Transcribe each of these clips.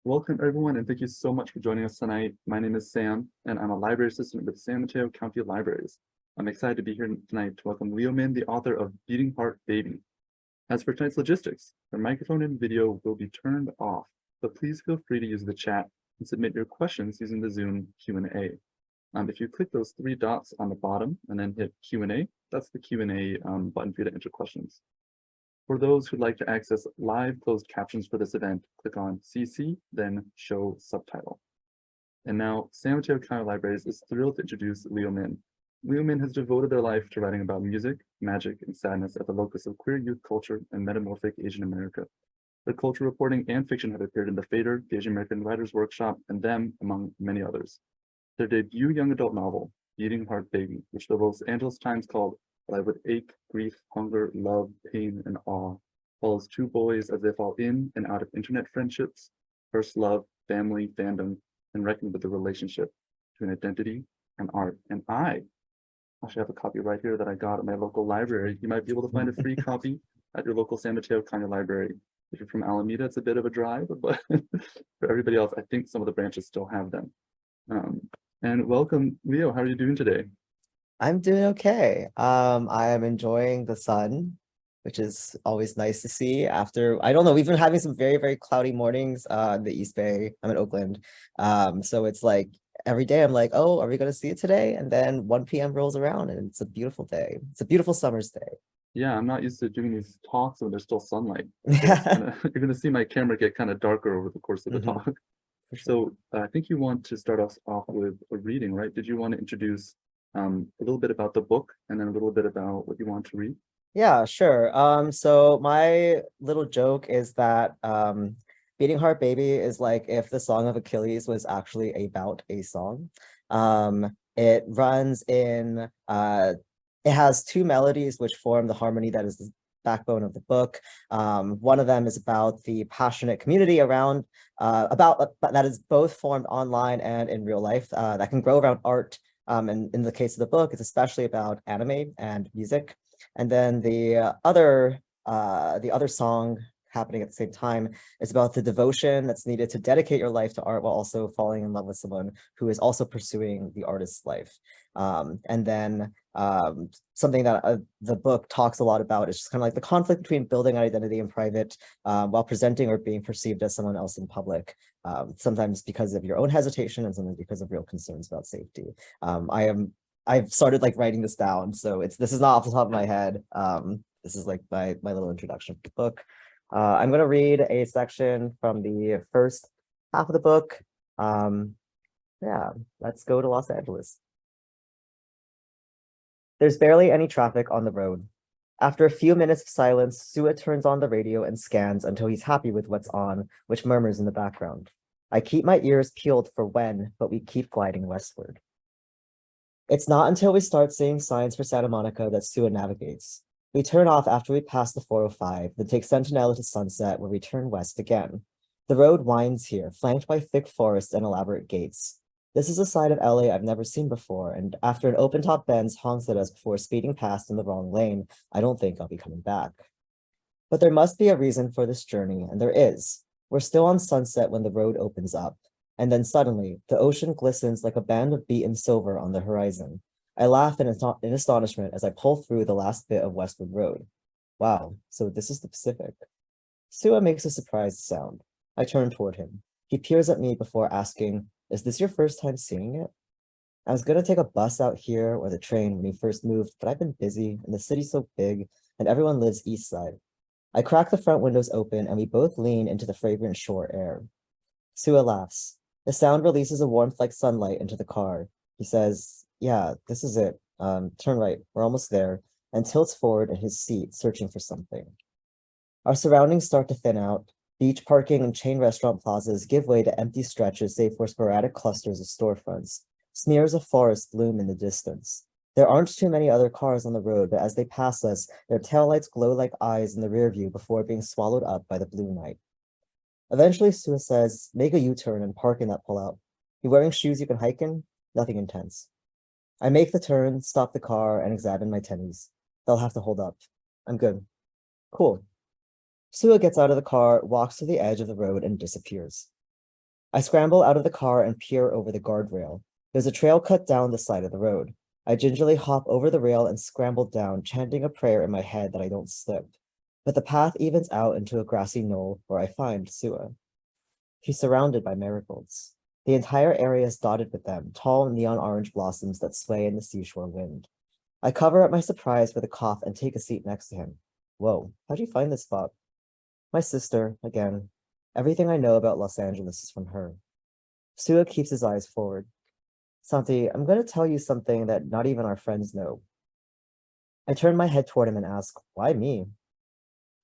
Welcome, everyone, and thank you so much for joining us tonight. My name is Sam, and I'm a library assistant with the San Mateo County Libraries. I'm excited to be here tonight to welcome Lio Min, the author of Beating Heart Baby. As for tonight's logistics, the microphone and video will be turned off, but please feel free to use the chat and submit your questions using the Zoom Q&A. If you click those three dots on the bottom and then hit Q&A, that's the Q&A button for you to enter questions. For those who'd like to access live closed captions for this event, click on CC, then Show Subtitle. And now, San Mateo County Libraries is thrilled to introduce Lio Min. Lio Min has devoted their life to writing about music, magic, and sadness at the locus of queer youth culture and metamorphic Asian America. Their culture reporting and fiction have appeared in The Fader, the Asian American Writers Workshop, and Them, among many others. Their debut young adult novel, Beating Heart Baby, which the Los Angeles Times called alive with ache, grief, hunger, love, pain, and awe, follows two boys as they fall in and out of internet friendships, first love, family, fandom, and reckon with the relationship between identity and art. And I actually have a copy right here that I got at my local library. You might be able to find a free copy at your local San Mateo County Library. If you're from Alameda, it's a bit of a drive, but for everybody else, I think some of the branches still have them. And welcome, Lio. How are you doing today? I'm doing okay. I am enjoying the sun, which is always nice to see after, I don't know, we've been having some very, very cloudy mornings in the East Bay. I'm in Oakland. So it's like every day I'm like, oh, are we going to see it today? And then 1 p.m. rolls around and it's a beautiful day. It's a beautiful summer's day. Yeah, I'm not used to doing these talks when there's still sunlight. You're gonna see my camera get kind of darker over the course of the talk. For sure. So I think you want to start us off with a reading, right? Did you want to introduce a little bit about the book and then a little bit about what you want to read? Yeah, sure. So my little joke is that Beating Heart Baby is like if the Song of Achilles was actually about a song. It runs in it has two melodies which form the harmony that is the backbone of the book. One of them is about the passionate community around that is both formed online and in real life that can grow around art. And in the case of the book, it's especially about anime and music. And then the other song happening at the same time is about the devotion that's needed to dedicate your life to art while also falling in love with someone who is also pursuing the artist's life. And then something that the book talks a lot about is just kind of like the conflict between building an identity in private while presenting or being perceived as someone else in public, sometimes because of your own hesitation and sometimes because of real concerns about safety. I've started like writing this down, so this is not off the top of my head. This is like my little introduction to the book. I'm going to read a section from the first half of the book. Yeah, let's go to Los Angeles. There's barely any traffic on the road. After a few minutes of silence, Suwa turns on the radio and scans until he's happy with what's on, which murmurs in the background. I keep my ears peeled for when, but we keep gliding westward. It's not until we start seeing signs for Santa Monica that Suwa navigates. We turn off after we pass the 405, then take Centinela to Sunset, where we turn west again. The road winds here, flanked by thick forests and elaborate gates. This is a side of LA I've never seen before, and after an open-top Benz honks at us before speeding past in the wrong lane, I don't think I'll be coming back. But there must be a reason for this journey, and there is. We're still on Sunset when the road opens up. And then suddenly, the ocean glistens like a band of beaten silver on the horizon. I laugh in astonishment as I pull through the last bit of Westwood Road. Wow, so this is the Pacific. Suwa makes a surprised sound. I turn toward him. He peers at me before asking, is this your first time seeing it? I was going to take a bus out here or the train when we first moved, but I've been busy and the city's so big and everyone lives east side. I crack the front windows open and we both lean into the fragrant shore air. Suwa laughs. The sound releases a warmth like sunlight into the car. He says, yeah, this is it. Turn right, we're almost there, and tilts forward in his seat, searching for something. Our surroundings start to thin out. Beach parking and chain restaurant plazas give way to empty stretches save for sporadic clusters of storefronts. Smears of forest loom in the distance. There aren't too many other cars on the road, but as they pass us, their taillights glow like eyes in the rear view before being swallowed up by the blue night. Eventually, Suwa says, make a U-turn and park in that pullout. You wearing shoes you can hike in? Nothing intense. I make the turn, stop the car, and examine my tennies. They'll have to hold up. I'm good. Cool. Suwa gets out of the car, walks to the edge of the road, and disappears. I scramble out of the car and peer over the guardrail. There's a trail cut down the side of the road. I gingerly hop over the rail and scramble down, chanting a prayer in my head that I don't slip. But the path evens out into a grassy knoll where I find Suwa. She's surrounded by marigolds. The entire area is dotted with them, tall neon orange blossoms that sway in the seashore wind. I cover up my surprise with a cough and take a seat next to him. Whoa, how'd you find this spot? My sister, again. Everything I know about Los Angeles is from her. Suwa keeps his eyes forward. Santi, I'm going to tell you something that not even our friends know. I turn my head toward him and ask, why me?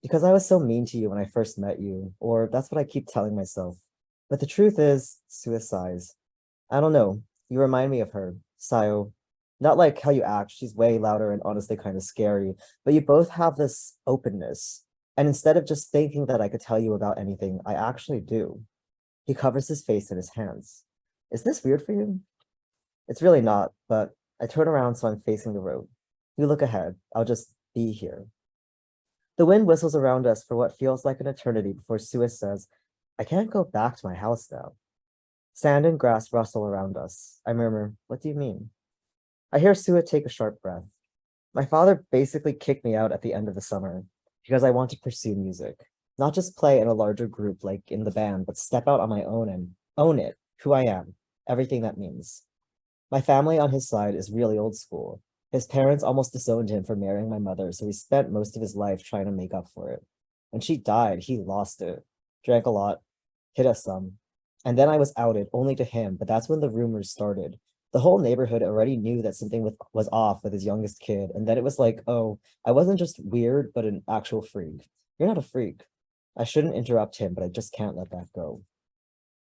Because I was so mean to you when I first met you, or that's what I keep telling myself. But the truth is, Suwa sighs. I don't know. You remind me of her, Sayo. Not like how you act, she's way louder and honestly kind of scary, but you both have this openness. And instead of just thinking that I could tell you about anything, I actually do. He covers his face in his hands. Is this weird for you? It's really not, but I turn around so I'm facing the road. You look ahead. I'll just be here. The wind whistles around us for what feels like an eternity before Suwa says, I can't go back to my house now. Sand and grass rustle around us. I murmur, what do you mean? I hear Suwa take a sharp breath. My father basically kicked me out at the end of the summer because I want to pursue music. Not just play in a larger group like in the band, but step out on my own and own it, who I am, everything that means. My family on his side is really old school. His parents almost disowned him for marrying my mother, so he spent most of his life trying to make up for it. When she died, he lost it, drank a lot, hit us some. And then I was outed, only to him, but that's when the rumors started. The whole neighborhood already knew that something was off with his youngest kid, and then it was like, oh, I wasn't just weird, but an actual freak. You're not a freak. I shouldn't interrupt him, but I just can't let that go.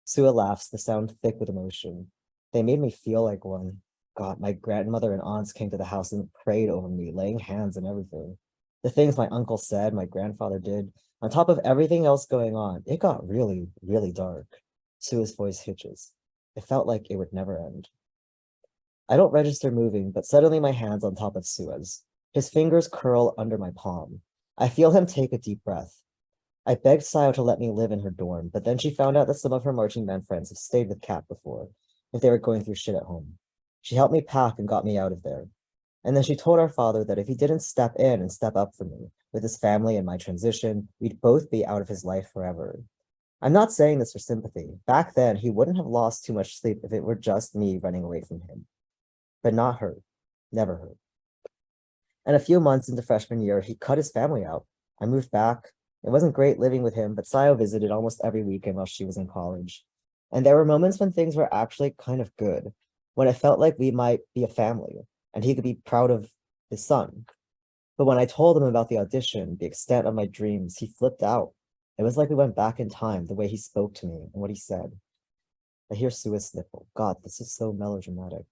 Suwa laughs, the sound thick with emotion. They made me feel like one. God, my grandmother and aunts came to the house and prayed over me, laying hands and everything. The things my uncle said, my grandfather did, on top of everything else going on, it got really, really dark. Sua's voice hitches. It felt like it would never end. I don't register moving, but suddenly my hand's on top of Sua's. His fingers curl under my palm. I feel him take a deep breath. I begged Sayo to let me live in her dorm, but then she found out that some of her marching band friends have stayed with Kat before, if they were going through shit at home. She helped me pack and got me out of there. And then she told our father that if he didn't step in and step up for me, with his family and my transition, we'd both be out of his life forever. I'm not saying this for sympathy. Back then, he wouldn't have lost too much sleep if it were just me running away from him. But not her. Never her. And a few months into freshman year, he cut his family out. I moved back. It wasn't great living with him, but Sayo visited almost every weekend while she was in college. And there were moments when things were actually kind of good, when it felt like we might be a family, and he could be proud of his son. But when I told him about the audition, the extent of my dreams, he flipped out. It was like we went back in time, the way he spoke to me and what he said. I hear Sua's sniffle. God, this is so melodramatic.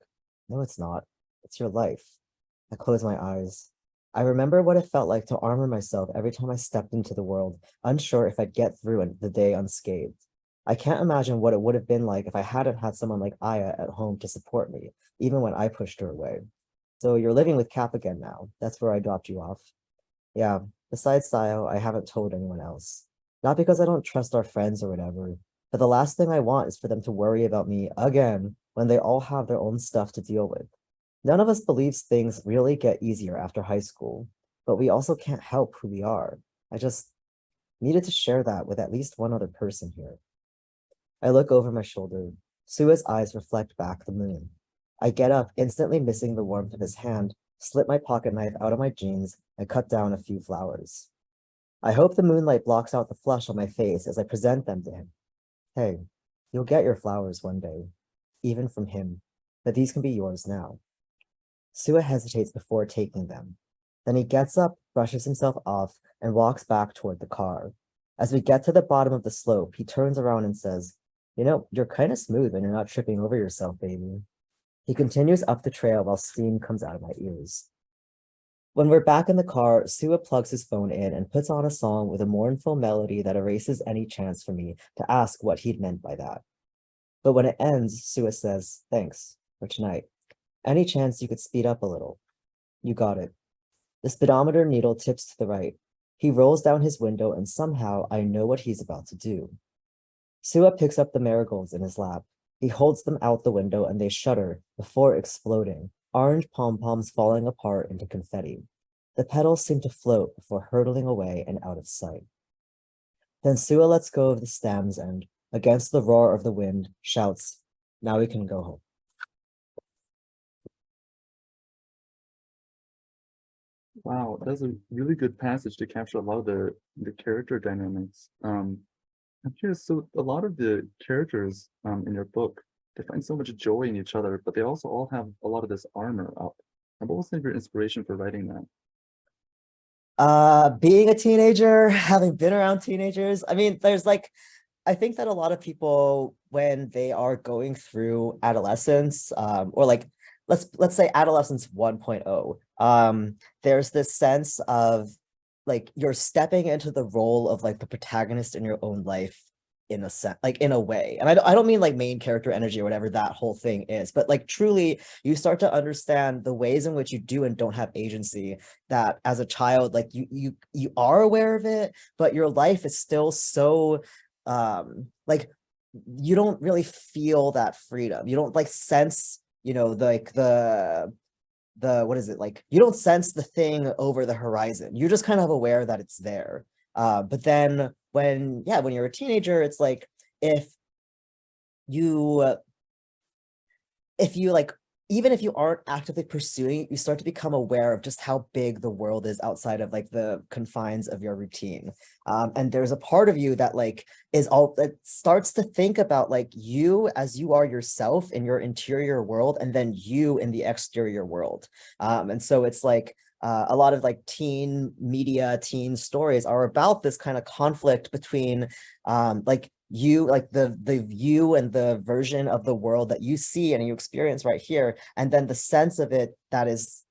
No, it's not. It's your life. I close my eyes. I remember what it felt like to armor myself every time I stepped into the world, unsure if I'd get through the day unscathed. I can't imagine what it would have been like if I hadn't had someone like Aya at home to support me, even when I pushed her away. So you're living with Cap again now. That's where I dropped you off. Yeah, besides Sayo, I haven't told anyone else. Not because I don't trust our friends or whatever, but the last thing I want is for them to worry about me again when they all have their own stuff to deal with. None of us believes things really get easier after high school, but we also can't help who we are. I just needed to share that with at least one other person here. I look over my shoulder. Sua's eyes reflect back the moon. I get up, instantly missing the warmth of his hand, slip my pocket knife out of my jeans, and cut down a few flowers. I hope the moonlight blocks out the flush on my face as I present them to him. Hey, you'll get your flowers one day, even from him, but these can be yours now. Suwa hesitates before taking them. Then he gets up, brushes himself off, and walks back toward the car. As we get to the bottom of the slope, he turns around and says, you know, you're kind of smooth when you're not tripping over yourself, baby. He continues up the trail while steam comes out of my ears. When we're back in the car, Suwa plugs his phone in and puts on a song with a mournful melody that erases any chance for me to ask what he'd meant by that. But when it ends, Suwa says, thanks, for tonight. Any chance you could speed up a little? You got it. The speedometer needle tips to the right. He rolls down his window and somehow I know what he's about to do. Suwa picks up the marigolds in his lap. He holds them out the window and they shudder before exploding, orange pom-poms falling apart into confetti. The petals seem to float before hurtling away and out of sight. Then Suwa lets go of the stems and, against the roar of the wind, shouts, "Now we can go home." Wow, that's a really good passage to capture a lot of the character dynamics. I'm curious, so a lot of the characters in your book, they find so much joy in each other, but they also all have a lot of this armor up. And what was your inspiration for writing that? Being a teenager, having been around teenagers, I mean, I think that a lot of people, when they are going through adolescence, or like let's say adolescence 1.0, there's this sense of like you're stepping into the role of like the protagonist in your own life in a sense, like in a way. And I don't mean like main character energy or whatever that whole thing is, but like truly you start to understand the ways in which you do and don't have agency, that as a child, like you are aware of it, but your life is still so like you don't really feel that freedom. You don't like sense, like the what is it, like you don't sense the thing over the horizon. You're just kind of aware that it's there. But then when you're a teenager, it's like if you like, even if you aren't actively pursuing it, you start to become aware of just how big the world is outside of like the confines of your routine. And there's a part of you that like that starts to think about like you as you are yourself in your interior world, and then you in the exterior world. And so it's like a lot of like teen media, teen stories are about this kind of conflict between like you, like the you and the version of the world that you see and you experience right here, and then the sense of it that is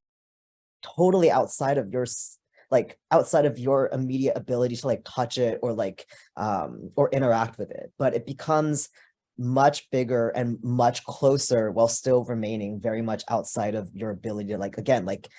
totally outside of your like outside of your immediate ability to like touch it or like or interact with it, but it becomes much bigger and much closer while still remaining very much outside of your ability to like, again, like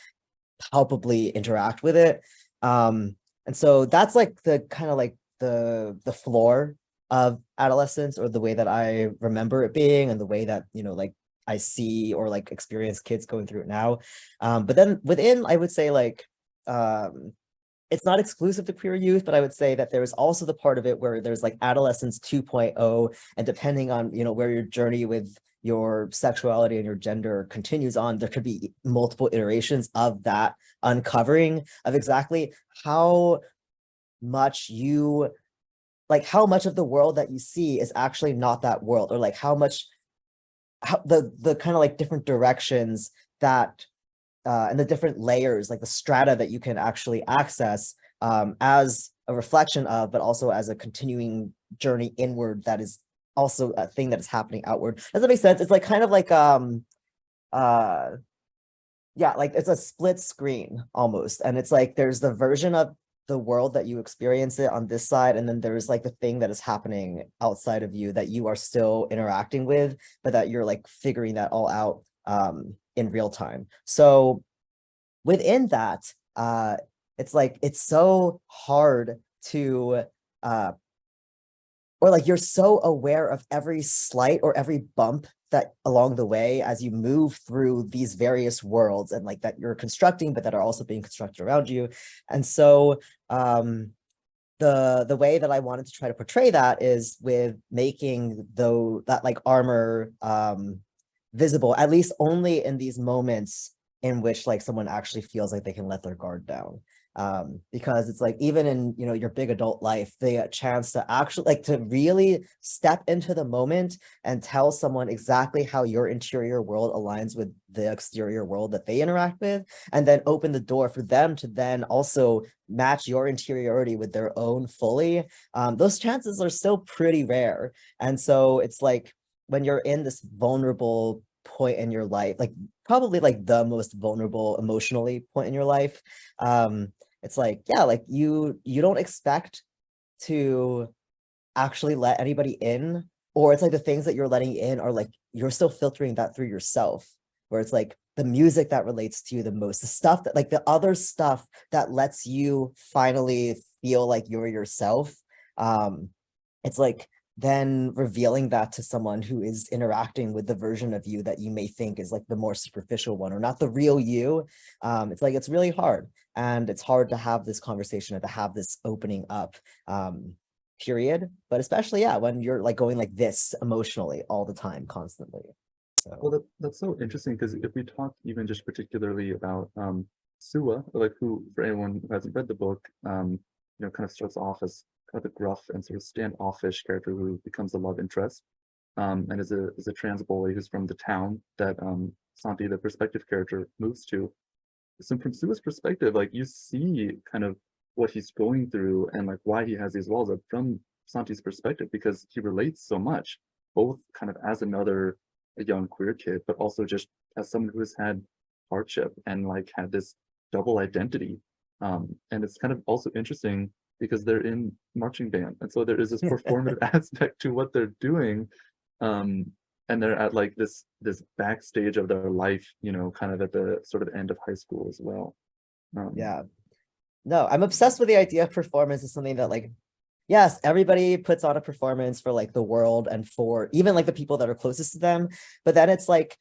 palpably interact with it. And so that's like the kind of like the floor of adolescence, or the way that I remember it being, and the way that, like I see or like experience kids going through it now. But then within, I would say like, it's not exclusive to queer youth, but I would say that there's also the part of it where there's like adolescence 2.0, and depending on, where your journey with your sexuality and your gender continues on, there could be multiple iterations of that uncovering of exactly how much how much of the world that you see is actually not that world, or like how the kind of like different directions that and the different layers, like the strata that you can actually access as a reflection of, but also as a continuing journey inward that is also a thing that is happening outward. Does that make sense? It's like kind of like yeah, like it's a split screen almost, and it's like there's the version of the world that you experience it on this side, and then there's like the thing that is happening outside of you that you are still interacting with, but that you're like figuring that all out in real time. So within that, it's like it's so hard to or like you're so aware of every slight or every bump that along the way as you move through these various worlds, and like that you're constructing, but that are also being constructed around you. And so the way that I wanted to try to portray that is with making that like armor visible, at least only in these moments in which like someone actually feels like they can let their guard down. Because it's like, even in, your big adult life, the chance to actually like to really step into the moment and tell someone exactly how your interior world aligns with the exterior world that they interact with, and then open the door for them to then also match your interiority with their own fully. Those chances are still pretty rare. And so it's like when you're in this vulnerable point in your life, like probably like the most vulnerable emotionally point in your life, it's like, yeah, like you don't expect to actually let anybody in, or it's like the things that you're letting in are like you're still filtering that through yourself, where it's like the music that relates to you the most, the stuff that like the other stuff that lets you finally feel like you're yourself. It's like then revealing that to someone who is interacting with the version of you that you may think is like the more superficial one or not the real you, it's like it's really hard, and it's hard to have this conversation and to have this opening up, period, but especially when you're like going like this emotionally all the time constantly. So Well, that's so interesting because if we talk even just particularly about Suwa, like who, for anyone who hasn't read the book, kind of starts off as kind of a gruff and sort of standoffish character who becomes the love interest, and is a trans boy who's from the town that Santi, the perspective character, moves to. So from Suwa's perspective, like you see kind of what he's going through and like why he has these walls up from Santi's perspective, because he relates so much, both kind of as a young queer kid, but also just as someone who has had hardship and like had this double identity. And it's kind of also interesting because they're in marching band, and so there is this performative aspect to what they're doing. And they're at like this backstage of their life, kind of at the sort of end of high school as well. yeah, no, I'm obsessed with the idea of performance as something that like, yes, everybody puts on a performance for like the world and for even like the people that are closest to them. But then it's like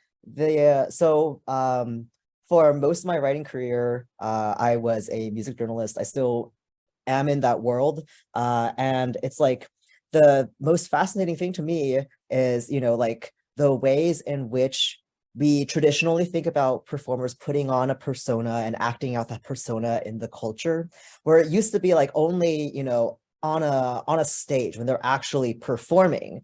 for most of my writing career, I was a music journalist. I still am in that world. And it's like the most fascinating thing to me is, like the ways in which we traditionally think about performers putting on a persona and acting out that persona in the culture, where it used to be like only, on a stage when they're actually performing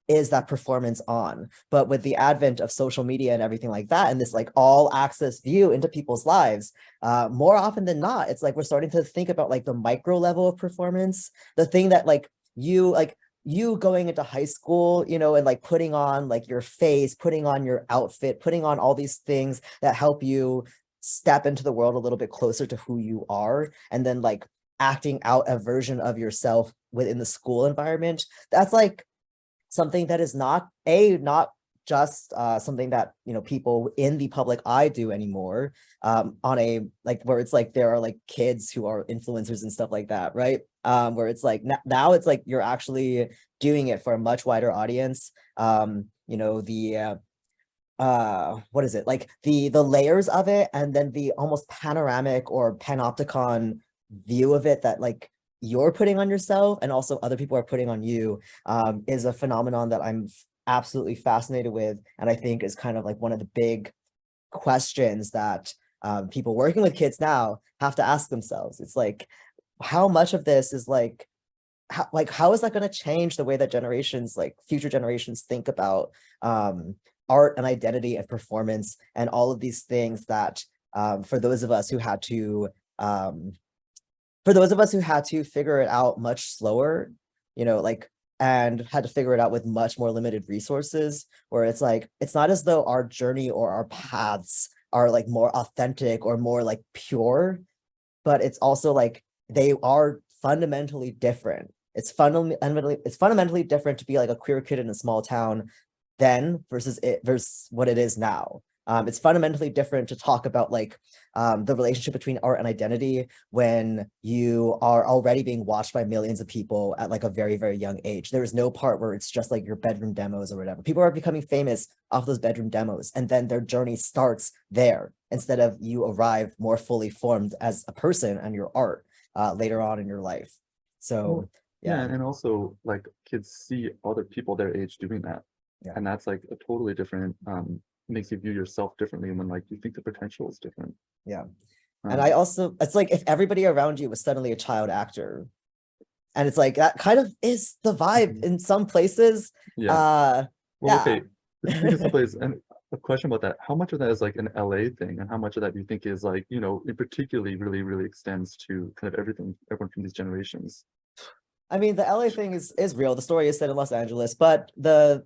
is that performance on. But with the advent of social media and everything like that, and this like all access view into people's lives, more often than not, it's like we're starting to think about like the micro level of performance, the thing that like you going into high school, and like putting on like your face, putting on your outfit, putting on all these things that help you step into the world a little bit closer to who you are, and then like acting out a version of yourself within the school environment. That's like something that is not just something that people in the public eye do anymore, on a like where it's like there are like kids who are influencers and stuff like that, right? Where it's like now it's like you're actually doing it for a much wider audience. The what is it, like the layers of it, and then the almost panoramic or panopticon view of it that like you're putting on yourself and also other people are putting on you, is a phenomenon that I'm absolutely fascinated with, and I think is kind of like one of the big questions that people working with kids now have to ask themselves. It's like, how much of this is like how is that going to change the way that generations, like future generations, think about art and identity and performance and all of these things that for those of us who had to figure it out much slower, and had to figure it out with much more limited resources, where it's like, it's not as though our journey or our paths are like more authentic or more like pure, but it's also like they are fundamentally different. It's fundamentally different to be like a queer kid in a small town then versus what it is now. It's fundamentally different to talk about like the relationship between art and identity when you are already being watched by millions of people at like a very, very young age. There is no part where it's just like your bedroom demos or whatever. People are becoming famous off those bedroom demos, and then their journey starts there instead of you arrive more fully formed as a person and your art later on in your life. So yeah, yeah. and also like kids see other people their age doing that, Yeah. and that's like a totally different makes you view yourself differently when like you think the potential is different. Yeah. And I also, it's like if everybody around you was suddenly a child actor, and it's like that kind of is the vibe in some places. Yeah. Well, Yeah. okay. Speaking of someplace, and a question about that, how much of that is like an LA thing, and how much of that do you think is like, it particularly really, really extends to kind of everyone from these generations? I mean, the LA thing is real. The story is set in Los Angeles, but the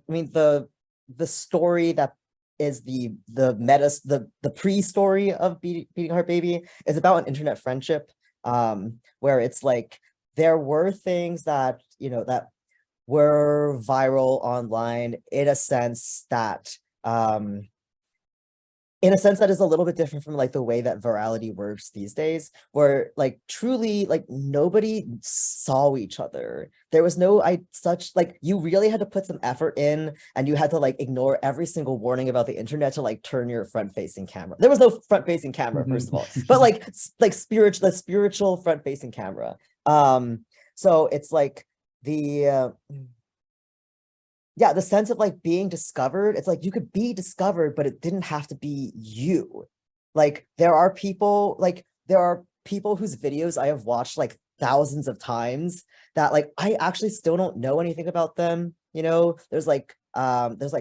story that is the pre-story of Beating Heart Baby is about an internet friendship, where it's like there were things that that were viral online in a sense that in a sense that is a little bit different from like the way that virality works these days, where like truly like nobody saw each other. There was no such like you really had to put some effort in, and you had to like ignore every single warning about the internet to like turn your front-facing camera. There was no front-facing camera, first of all, but like the spiritual front-facing camera. So it's like the yeah, the sense of like being discovered. It's like you could be discovered, but it didn't have to be you. Like there are people whose videos I have watched like thousands of times that like I actually still don't know anything about them. You know, there's like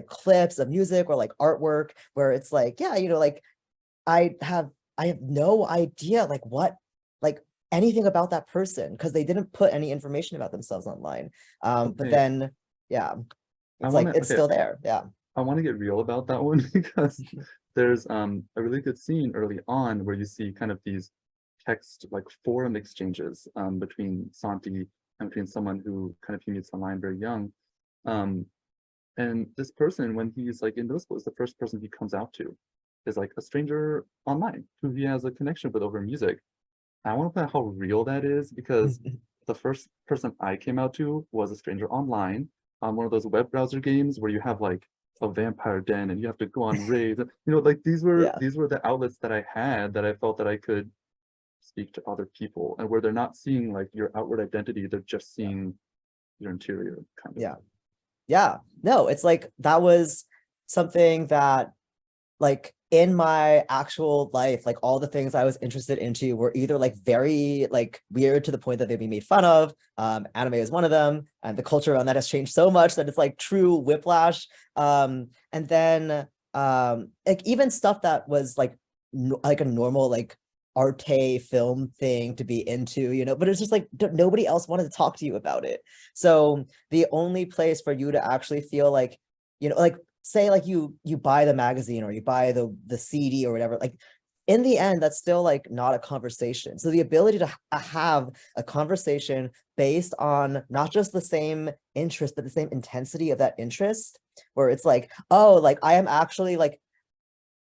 clips of music or like artwork where it's like, yeah, you know, like I have no idea like what like anything about that person because they didn't put any information about themselves online. But then yeah, it's like it's still there. Yeah. I want to get real about that one because there's a really good scene early on where you see kind of these text like forum exchanges between Santi and between someone who kind of he meets online very young. And this person, when he's like in those schools, the first person he comes out to is like a stranger online who he has a connection with over music. I want to point out how real that is because the first person I came out to was a stranger online on one of those web browser games where you have like a vampire den and you have to go on raids. You know, like these were the outlets that I had that I felt that I could speak to other people, and where they're not seeing like your outward identity, they're just seeing your interior kind of. Yeah. No, it's like that was something that like in my actual life, like all the things I was interested into were either like very like weird to the point that they'd be made fun of. Anime is one of them, and the culture around that has changed so much that it's like true whiplash. And then like even stuff that was like like a normal like arte film thing to be into, you know, but it's just like nobody else wanted to talk to you about it. So the only place for you to actually feel like, you know, like say like you buy the magazine or you buy the CD or whatever, like in the end that's still like not a conversation. So the ability to have a conversation based on not just the same interest but the same intensity of that interest, where it's like, oh, like I am actually like,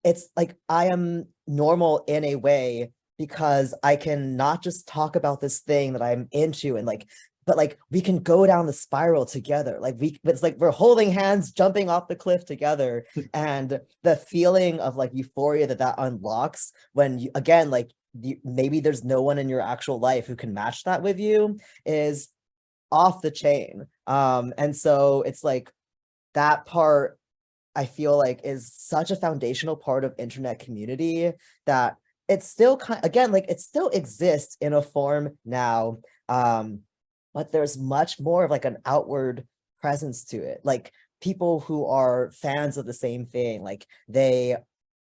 it's like I am normal in a way because I can not just talk about this thing that I'm into and like, but like we can go down the spiral together. Like it's like we're holding hands, jumping off the cliff together. And the feeling of like euphoria that unlocks when you, again, like maybe there's no one in your actual life who can match that with you is off the chain. And so it's like that part I feel like is such a foundational part of internet community that it's still again, like it still exists in a form now. But there's much more of like an outward presence to it. Like people who are fans of the same thing, like they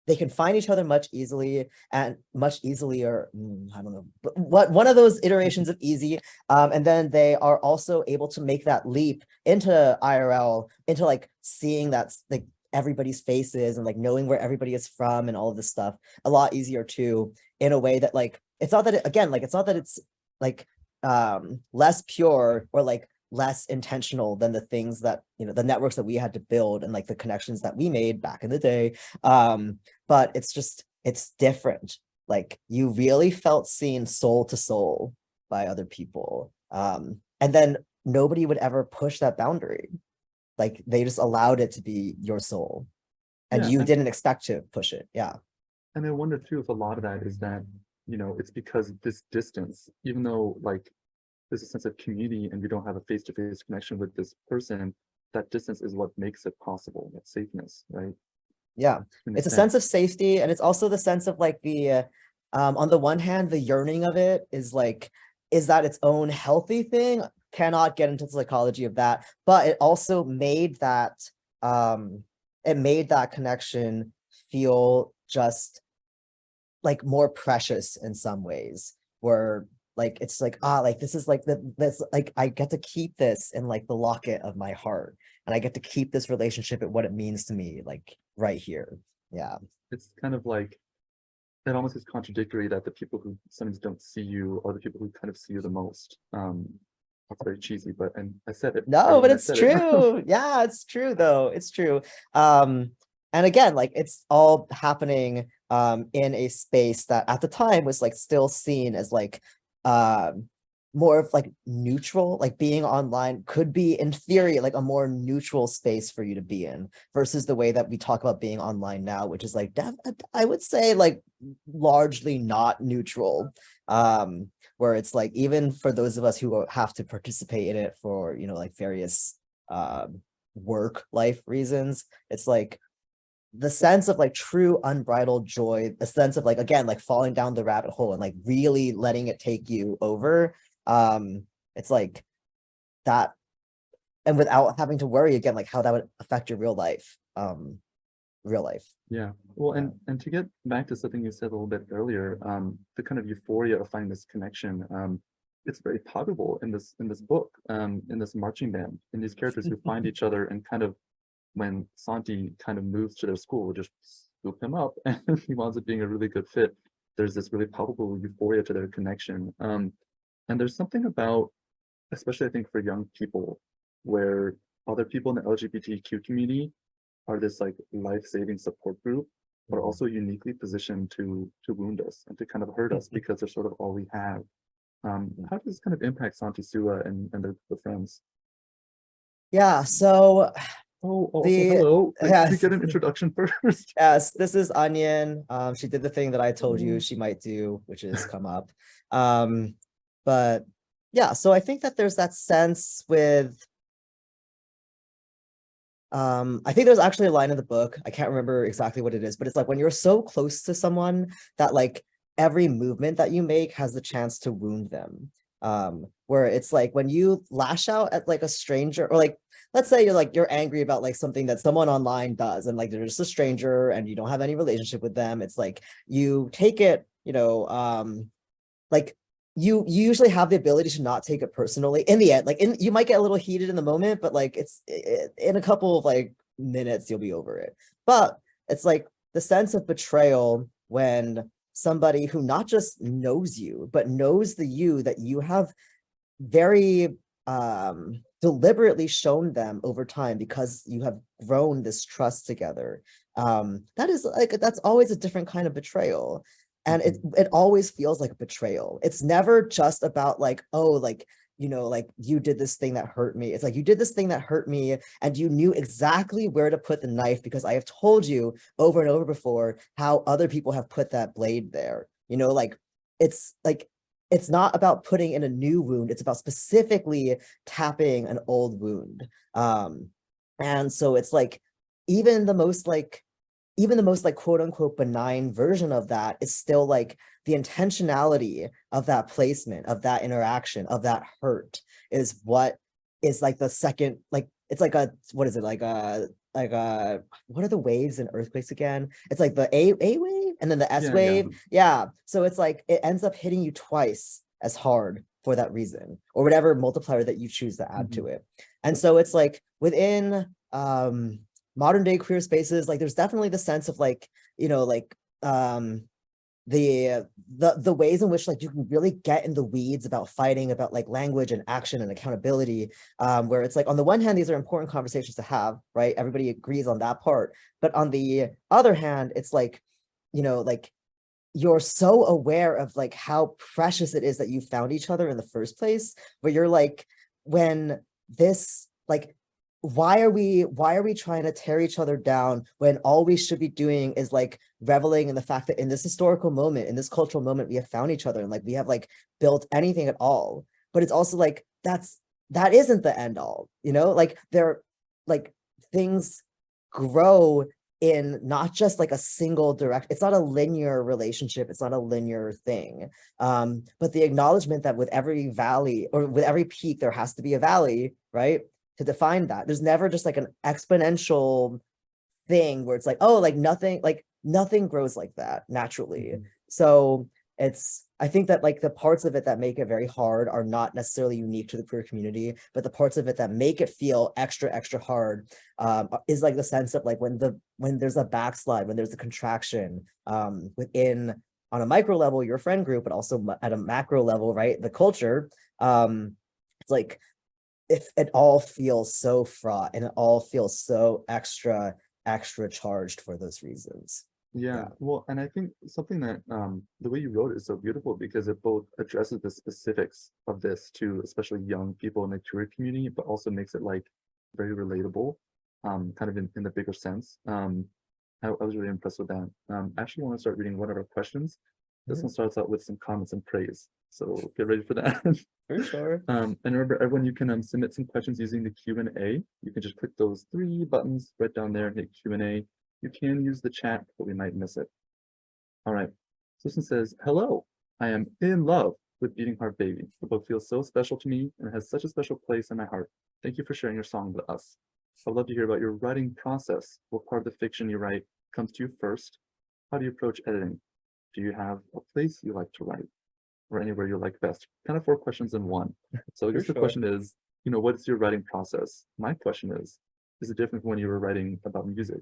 can find each other much easily and much easier. I don't know, but one of those iterations of easy. And then they are also able to make that leap into IRL, into like seeing that's like everybody's faces and like knowing where everybody is from and all of this stuff a lot easier too, in a way that like, it's not that it, again, like, it's not that it's like less pure or like less intentional than the things that, you know, the networks that we had to build and like the connections that we made back in the day. But it's just, it's different. Like you really felt seen soul to soul by other people. And then nobody would ever push that boundary. Like they just allowed it to be your soul and you didn't expect to push it. Yeah. And I wonder too if a lot of that is that, you know, it's because this distance, even though like there's a sense of community and you don't have a face-to-face connection with this person, that distance is what makes it possible, that safeness, right? Yeah, it's a sense of safety, and it's also the sense of like the on the one hand, the yearning of it is like, is that its own healthy thing? Cannot get into the psychology of that, but it also made that connection feel just like more precious in some ways, where like it's like, like this is like this, like I get to keep this in like the locket of my heart, and I get to keep this relationship at what it means to me, like right here. Yeah, it's kind of like, it almost is contradictory that the people who sometimes don't see you are the people who kind of see you the most. That's very cheesy, but, and I said it. No, but it's true. Yeah, it's true though. It's true. And again, like it's all happening in a space that at the time was like still seen as like more of like neutral, like being online could be in theory like a more neutral space for you to be in versus the way that we talk about being online now, which is like I would say like largely not neutral. Where it's like even for those of us who have to participate in it for, you know, like various work life reasons, it's like the sense of like true unbridled joy, the sense of like, again, like falling down the rabbit hole and like really letting it take you over. It's like that, and without having to worry again, like how that would affect your real life. Real life. Yeah. Well, Yeah. and to get back to something you said a little bit earlier, the kind of euphoria of finding this connection, it's very palpable in this book, in this marching band, in these characters who find each other and kind of when Santi kind of moves to their school, just scoop him up and he winds up being a really good fit. There's this really palpable euphoria to their connection. And there's something about, especially I think for young people, where other people in the LGBTQ community are this like life-saving support group, but also uniquely positioned to wound us and to kind of hurt us because they're sort of all we have. How does this kind of impact Santi Suwa and the friends? Yeah, so Oh, also the hello. Could we yes, get an introduction first? yes, this is Onion. She did the thing that I told you Oh. she might do, which is come up. But yeah, so I think that there's that sense with I think there's actually a line in the book. I can't remember exactly what it is, but it's like when you're so close to someone that like every movement that you make has the chance to wound them. Where it's like when you lash out at like a stranger, or like let's say you're angry about like something that someone online does, and like they're just a stranger and you don't have any relationship with them. It's like you take it, you know, like you usually have the ability to not take it personally in the end. Like you might get a little heated in the moment, but like in a couple of like minutes you'll be over it. But it's like the sense of betrayal when somebody who not just knows you but knows the you that you have very deliberately shown them over time because you have grown this trust together. That is like that's always a different kind of betrayal, and it always feels like a betrayal. It's never just about like, oh, like, you know, like you did this thing that hurt me. It's like you did this thing that hurt me and you knew exactly where to put the knife because I have told you over and over before how other people have put that blade there. You know, like it's not about putting in a new wound, it's about specifically tapping an old wound. And so it's like even the most like quote unquote benign version of that is still like the intentionality of that placement, of that interaction, of that hurt is what is like the second, like it's like a, what is it, what are the waves in earthquakes again? It's like the A wave and then the S Yeah, wave. Yeah. So it's like it ends up hitting you twice as hard for that reason, or whatever multiplier that you choose to add to it. And so it's like within modern day queer spaces, like there's definitely the sense of like, you know, like the ways in which like you can really get in the weeds about fighting about like language and action and accountability, where it's like on the one hand these are important conversations to have, right? Everybody agrees on that part, but on the other hand it's like, you know, like you're so aware of like how precious it is that you found each other in the first place, where you're like, when this like why are we trying to tear each other down when all we should be doing is like reveling in the fact that in this historical moment, in this cultural moment, we have found each other and like we have like built anything at all. But it's also like that isn't the end all, you know, like they're like things grow in not just like a single direct, it's not a linear relationship, it's not a linear thing, but the acknowledgement that with every valley or with every peak there has to be a valley, right, to define that. There's never just like an exponential thing where it's like, nothing grows like that naturally. So I think that like the parts of it that make it very hard are not necessarily unique to the queer community, but the parts of it that make it feel extra hard is like the sense of like when there's a backslide, when there's a contraction within, on a micro level, your friend group, but also at a macro level, right, the culture. It's like if it all feels so fraught and it all feels so extra extra charged for those reasons. Yeah, well, and I think something that the way you wrote it is so beautiful because it both addresses the specifics of this to especially young people in the queer community, but also makes it like very relatable, kind of in the bigger sense. I was really impressed with that. I actually want to start reading one of our questions. This one starts out with some comments and praise, so get ready for that. For sure. And remember, everyone, you can submit some questions using the Q&A. You can just click those three buttons right down there and hit Q&A. You can use the chat, but we might miss it. All right. So this one says, hello, I am in love with Beating Heart Baby. The book feels so special to me and has such a special place in my heart. Thank you for sharing your song with us. I'd love to hear about your writing process. What part of the fiction you write comes to you first? How do you approach editing? Do you have a place you like to write or anywhere you like best? Kind of 4 questions in one. So I guess the question is, what is your writing process? My question is it different from when you were writing about music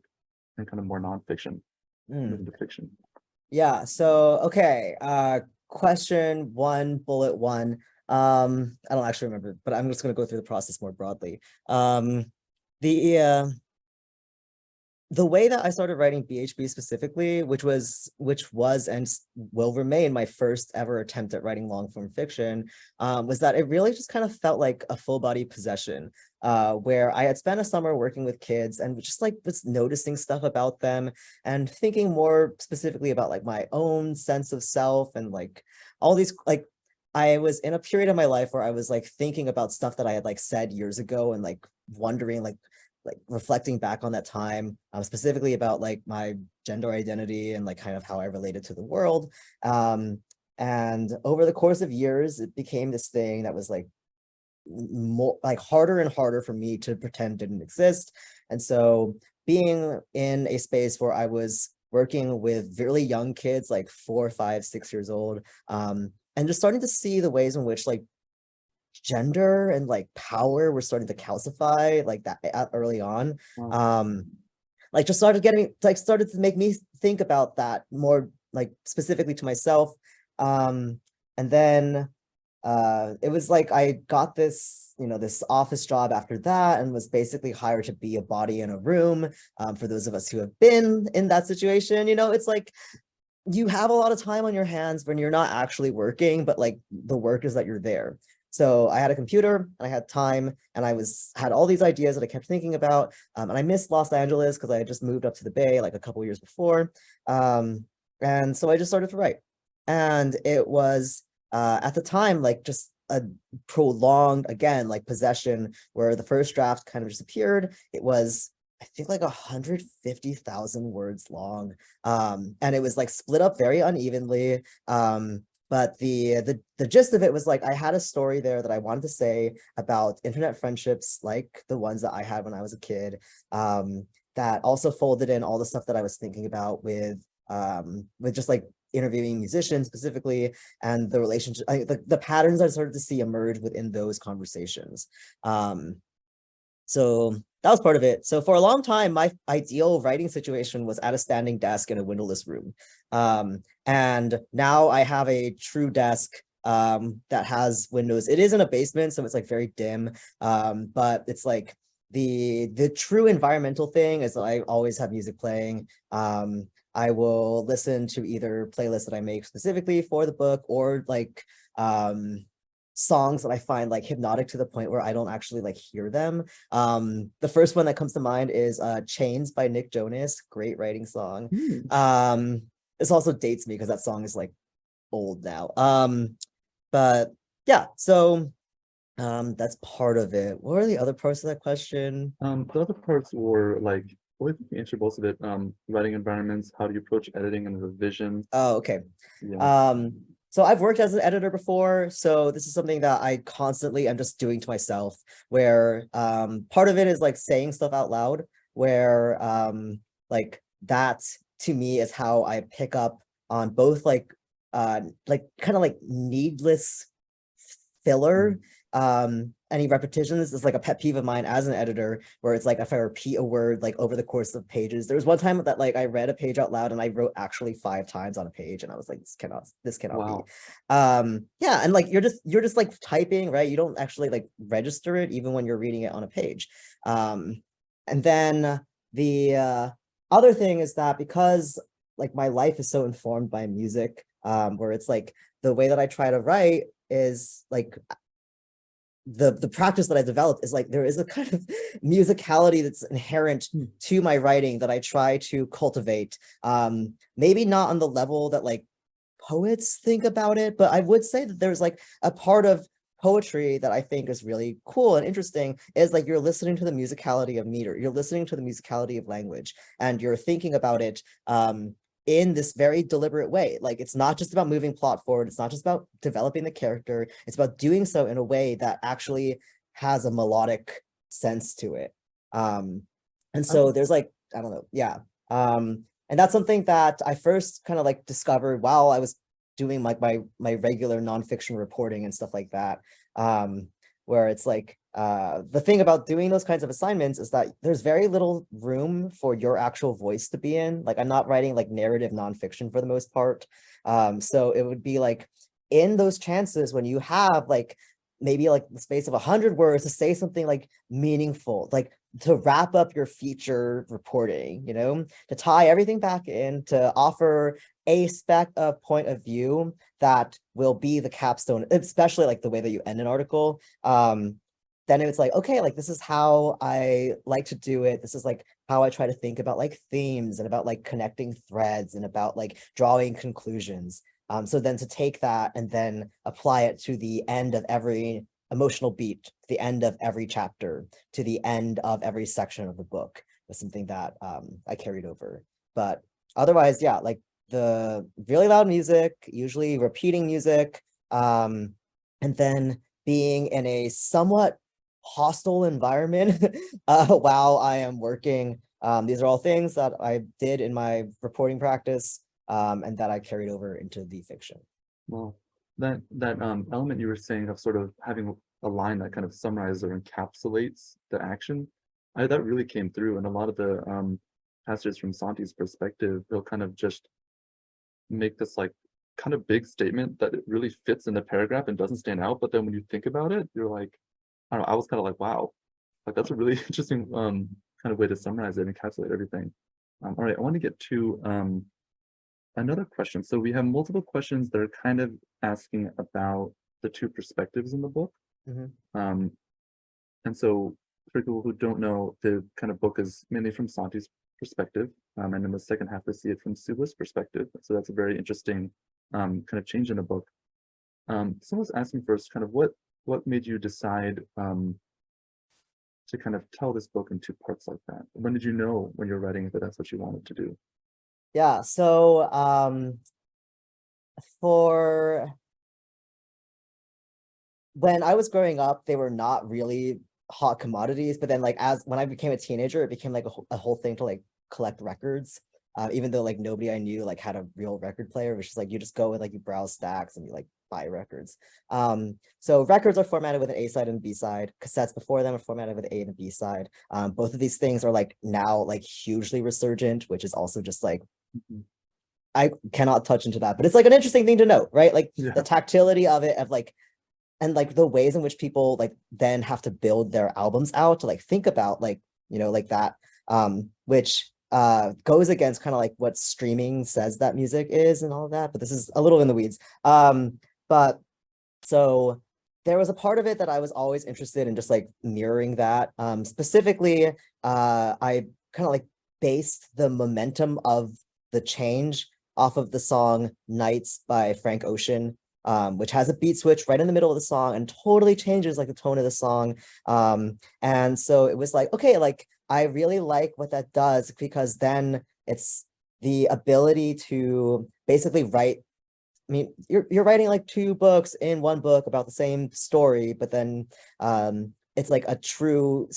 and kind of more nonfiction, moving to fiction? Yeah, so okay, question 1, bullet 1. I don't actually remember, but I'm just going to go through the process more broadly. The way that I started writing BHB specifically, which was and will remain my first ever attempt at writing long form fiction, was that it really just kind of felt like a full body possession, where I had spent a summer working with kids and just like was noticing stuff about them and thinking more specifically about like my own sense of self and like all these like I was in a period of my life where I was like thinking about stuff that I had like said years ago and like wondering like reflecting back on that time, specifically about like my gender identity and like kind of how I related to the world. And over the course of years, it became this thing that was like more like harder and harder for me to pretend didn't exist. And so being in a space where I was working with really young kids, like 4, 5, 6 years old, and just starting to see the ways in which like gender and like power were starting to calcify like that early on. Like just started to make me think about that more like specifically to myself. And then it was like I got this, this office job after that and was basically hired to be a body in a room. For those of us who have been in that situation, it's like you have a lot of time on your hands when you're not actually working, but like the work is that you're there. So I had a computer and I had time and I had all these ideas that I kept thinking about. And I missed Los Angeles because I had just moved up to the Bay like a couple years before. And so I just started to write. And it was at the time, like just a prolonged, again, like possession where the first draft kind of just appeared. It was, I think like 150,000 words long. And it was like split up very unevenly. But the gist of it was like I had a story there that I wanted to say about internet friendships like the ones that I had when I was a kid, that also folded in all the stuff that I was thinking about with just like interviewing musicians specifically and the relationship, the patterns I started to see emerge within those conversations. So that was part of it. So for a long time, my ideal writing situation was at a standing desk in a windowless room. And now I have a true desk that has windows. It is in a basement, so it's like very dim. But it's like the true environmental thing is I always have music playing. I will listen to either playlists that I make specifically for the book or like songs that I find like hypnotic to the point where I don't actually like hear them. The first one that comes to mind is Chains by Nick Jonas. Great writing song. This also dates me because that song is like old now. But yeah, so that's part of it. What are the other parts of that question? The other parts were like, well, I think you answered most of it. Writing environments, how do you approach editing and revision? Oh, okay. Yeah. So I've worked as an editor before, so this is something that I constantly am just doing to myself, where part of it is like saying stuff out loud, where like that to me is how I pick up on both like kind of like needless filler. Any repetitions is like a pet peeve of mine as an editor, where it's like if I repeat a word like over the course of pages. There was one time that like I read a page out loud and I wrote actually 5 times on a page, and I was like, this cannot Wow. be. Yeah, and like you're just like typing, right? You don't actually like register it even when you're reading it on a page. And then The other thing is that because like my life is so informed by music, where it's like the way that I try to write is like the practice that I developed is like there is a kind of musicality that's inherent to my writing that I try to cultivate. Maybe not on the level that like poets think about it, but I would say that there's like a part of poetry that I think is really cool and interesting is like you're listening to the musicality of meter, you're listening to the musicality of language, and you're thinking about it in this very deliberate way. Like it's not just about moving plot forward, it's not just about developing the character, it's about doing so in a way that actually has a melodic sense to it. And so there's like, I don't know, yeah. And that's something that I first kind of like discovered while I was doing like my regular nonfiction reporting and stuff like that. Where it's like the thing about doing those kinds of assignments is that there's very little room for your actual voice to be in. Like I'm not writing like narrative nonfiction for the most part. So it would be like in those chances when you have like maybe like the space of 100 words to say something like meaningful, like to wrap up your feature reporting, you know, to tie everything back in, to offer a point of view that will be the capstone, especially like the way that you end an article. Then it's like, okay, like this is how I like to do it. This is like how I try to think about like themes and about like connecting threads and about like drawing conclusions. So then to take that and then apply it to the end of every emotional beat, the end of every chapter, to the end of every section of the book was something that I carried over. But otherwise, yeah, like the really loud music, usually repeating music, and then being in a somewhat hostile environment while I am working. These are all things that I did in my reporting practice and that I carried over into the fiction. Well, that element you were saying of sort of having a line that kind of summarizes or encapsulates the action, that really came through. And a lot of the passages from Santi's perspective, they'll kind of just make this like kind of big statement that it really fits in the paragraph and doesn't stand out. But then when you think about it, you're like, I don't know, I was kind of like, wow, like that's a really interesting kind of way to summarize it and encapsulate everything. All right, I want to get to another question. So we have multiple questions that are kind of asking about the two perspectives in the book. And so for people who don't know, the kind of book is mainly from Santi's perspective. And in the second half, we see it from Suwa's perspective. So that's a very interesting kind of change in the book. Someone's asking first, kind of what made you decide to kind of tell this book in two parts like that? When did you know when you were writing it that that's what you wanted to do? Yeah, so for when I was growing up, they were not really hot commodities, but then like when I became a teenager, it became like a whole thing to like collect records. Even though like nobody I knew like had a real record player, which is like you just go and like you browse stacks and you like buy records. So records are formatted with an A side and B side. Cassettes before them are formatted with an A and a B side. Both of these things are like now like hugely resurgent, which is also just like I cannot touch into that, but it's like an interesting thing to note, right? Like the tactility of it, of like, and like the ways in which people like then have to build their albums out to like think about like, you know, like that, which goes against kind of like what streaming says that music is and all of that, but this is a little in the weeds. But so there was a part of it that I was always interested in just like mirroring that. Specifically, I kind of like based the momentum of the change off of the song Nights by Frank Ocean, which has a beat switch right in the middle of the song and totally changes like the tone of the song. And so it was like, okay, like I really like what that does, because then it's the ability to basically write. I mean, you're writing like two books in one book about the same story, but then it's like a true,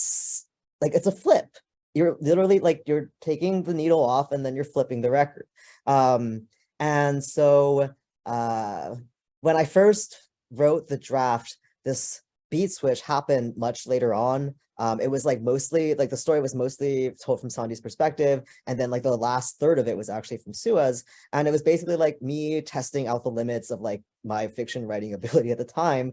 like it's a flip. You're literally like you're taking the needle off and then you're flipping the record. And so when I first wrote the draft, this beat switch happened much later on. It was like mostly like the story was mostly told from Santi's perspective, and then like the last third of it was actually from Suwa's, and it was basically like me testing out the limits of like my fiction writing ability at the time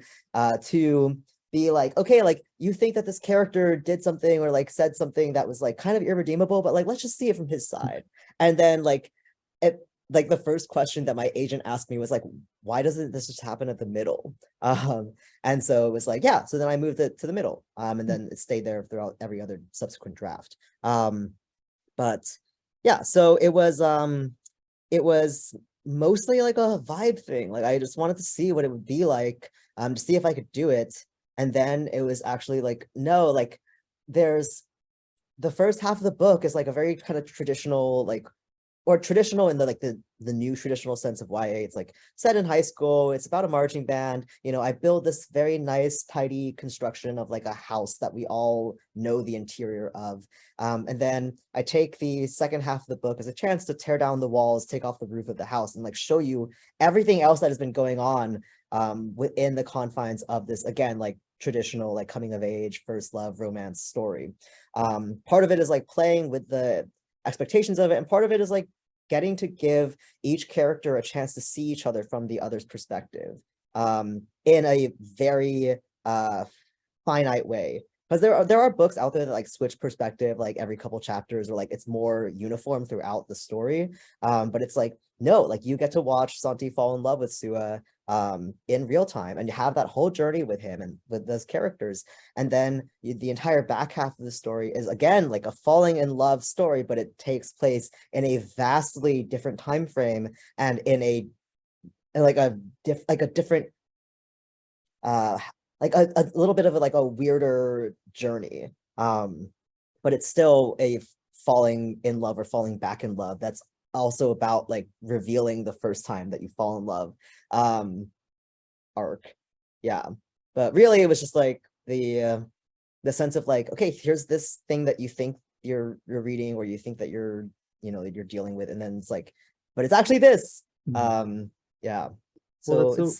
to be like, okay, like you think that this character did something or like said something that was like kind of irredeemable, but like let's just see it from his side. And then like it like the first question that my agent asked me was like, why doesn't this just happen at the middle? And so it was like, yeah, so then I moved it to the middle. And then it stayed there throughout every other subsequent draft. But yeah, so it was mostly like a vibe thing. Like I just wanted to see what it would be like, to see if I could do it. And then it was actually like, no, like there's the first half of the book is like a very kind of traditional, like, or traditional in the like the new traditional sense of YA. It's like set in high school. It's about a marching band. You know, I build this very nice, tidy construction of like a house that we all know the interior of. And then I take the second half of the book as a chance to tear down the walls, take off the roof of the house, and like show you everything else that has been going on within the confines of this, again, like traditional, like coming of age, first love, romance story. Part of it is like playing with the expectations of it, and part of it is like getting to give each character a chance to see each other from the other's perspective in a very finite way, because there are books out there that like switch perspective like every couple chapters, or like it's more uniform throughout the story, but it's like, no, like you get to watch Santi fall in love with Suwa in real time, and you have that whole journey with him and with those characters. And then the entire back half of the story is again like a falling in love story, but it takes place in a vastly different time frame and in a different like a little bit of like a weirder journey, but it's still a falling in love or falling back in love that's also about like revealing the first time that you fall in love arc. Yeah, but really it was just like the sense of like, okay, here's this thing that you think you're reading, or you think that you're you're dealing with, and then it's like, but it's actually this. Yeah, Well, so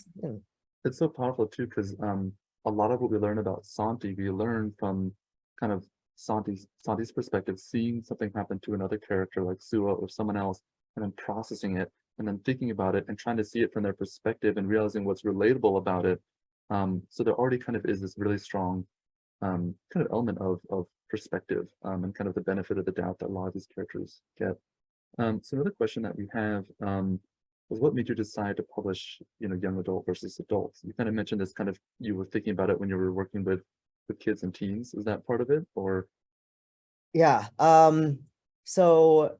it's so powerful too, because a lot of what we learn about Santi, we learn from kind of Santi's perspective, seeing something happen to another character like Suwa or someone else, and then processing it, and then thinking about it and trying to see it from their perspective and realizing what's relatable about it. So there already kind of is this really strong kind of element of perspective, and kind of the benefit of the doubt that a lot of these characters get. So another question that we have was, what made you decide to publish, young adult versus adults? You kind of mentioned this, kind of you were thinking about it when you were working with kids and teens. Is that part of it, or? yeah. So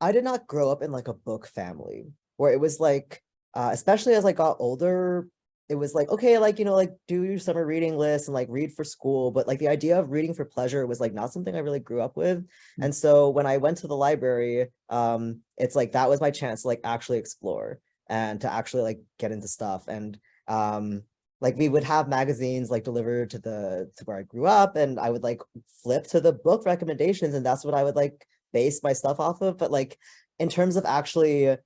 I did not grow up in like a book family where it was like, especially as I got older, it was like, okay, like, like do your summer reading list and like read for school. But like the idea of reading for pleasure was like not something I really grew up with. And so when I went to the library, it's like that was my chance to like actually explore and to actually like get into stuff. And like we would have magazines like delivered to where I grew up, and I would like flip to the book recommendations, and that's what I would like base my stuff off of. But like in terms of actually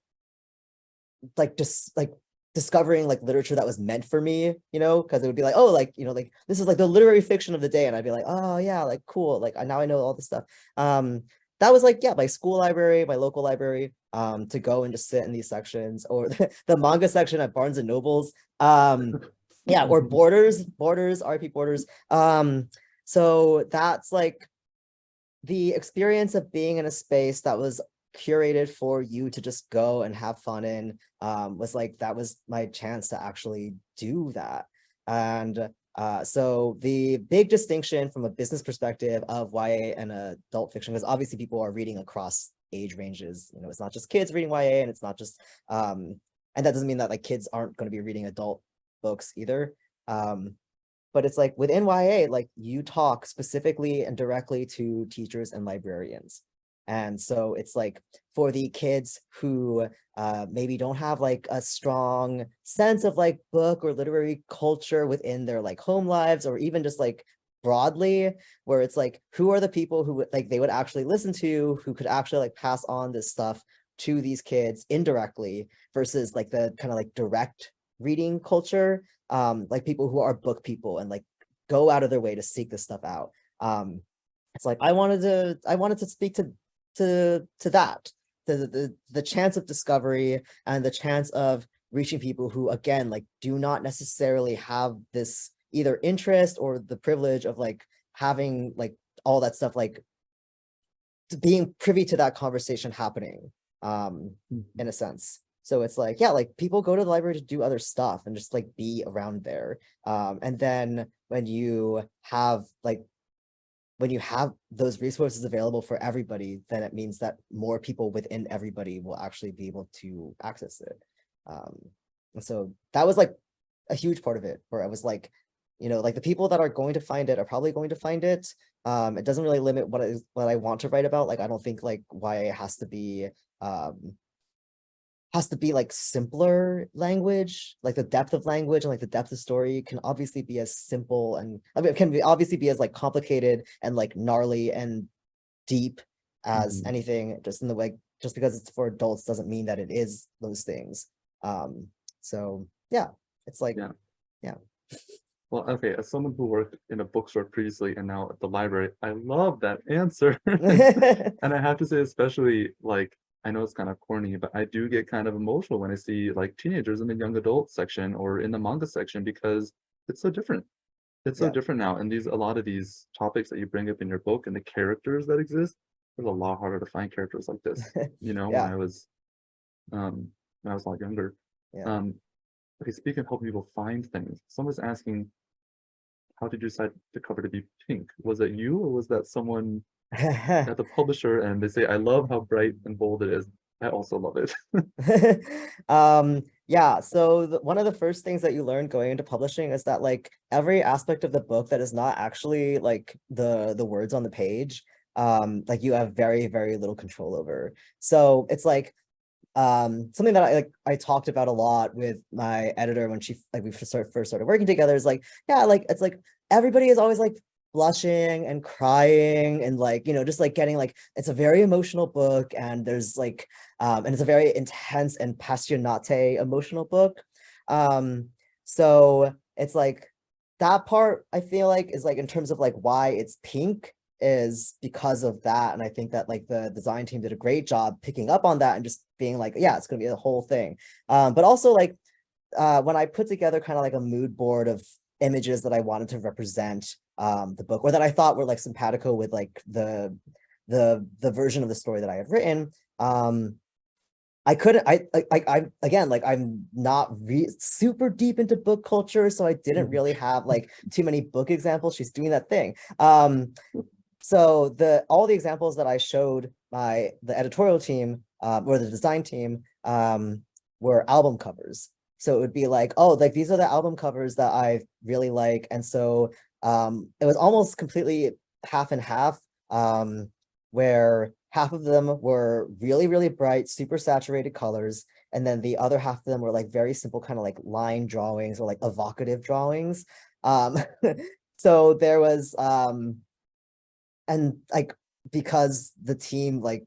like just like discovering like literature that was meant for me, because it would be like, oh, like like this is like the literary fiction of the day, and I'd be like, oh yeah, like cool, like now I know all this stuff. That was like, yeah, my school library, my local library, to go and just sit in these sections, or the manga section at Barnes and Nobles, yeah, or Borders, RP Borders. So that's like the experience of being in a space that was curated for you to just go and have fun in, was like, that was my chance to actually do that. And so the big distinction from a business perspective of YA and adult fiction, because obviously people are reading across age ranges, it's not just kids reading YA, and it's not just and that doesn't mean that like kids aren't going to be reading adult books either. But it's like within YA, like you talk specifically and directly to teachers and librarians. And so it's like for the kids who maybe don't have like a strong sense of like book or literary culture within their like home lives, or even just like broadly, where it's like, who are the people who like they would actually listen to, who could actually like pass on this stuff to these kids indirectly, versus like the kind of like direct reading culture, like people who are book people and like go out of their way to seek this stuff out. It's like I wanted to speak to that, the chance of discovery and the chance of reaching people who, again, like do not necessarily have this either interest or the privilege of like having like all that stuff, like being privy to that conversation happening, in a sense. So it's like, yeah, like people go to the library to do other stuff and just like be around there. And then when you have those resources available for everybody, then it means that more people within everybody will actually be able to access it. And so that was like a huge part of it, where I was like, like the people that are going to find it are probably going to find it. It doesn't really limit what I want to write about. Like, I don't think like YA has to be like simpler language. Like the depth of language and like the depth of story can obviously be as simple, and I mean, it can obviously be as like complicated and like gnarly and deep as anything. Just in the way, just because it's for adults doesn't mean that it is those things. So yeah, it's like, yeah. Well, okay, as someone who worked in a bookstore previously and now at the library, I love that answer. And I have to say, especially like, I know it's kind of corny, but I do get kind of emotional when I see like teenagers in the young adult section or in the manga section, because it's so different. It's so different now. And a lot of these topics that you bring up in your book and the characters that exist, it's a lot harder to find characters like this, when I was a lot younger. Okay, speaking of helping people find things, someone's asking, how did you decide the cover to be pink? Was it you, or was that someone at the publisher and they say, I love how bright and bold it is? I also love it. Yeah, so one of the first things that you learn going into publishing is that like every aspect of the book that is not actually like the words on the page, like you have very, very little control over. So it's like something that I talked about a lot with my editor when we first started working together, is like, yeah, like it's like everybody is always like blushing and crying and like, just like getting like, it's a very emotional book, and there's like and it's a very intense and passionate emotional book. So it's like that part I feel like is like, in terms of like why it's pink, is because of that. And I think that like the design team did a great job picking up on that and just being like, yeah, it's going to be the whole thing. But also like when I put together kind of like a mood board of images that I wanted to represent the book, or that I thought were like simpatico with like the version of the story that I had written, I couldn't, I again, like I'm not super deep into book culture, so I didn't really have like too many book examples. She's doing that thing. So all the examples that I showed the editorial team or the design team were album covers. So it would be like, oh, like these are the album covers that I really like. And so it was almost completely half and half, where half of them were really, really bright, super saturated colors. And then the other half of them were like very simple kind of like line drawings or like evocative drawings. So there was and like, because the team like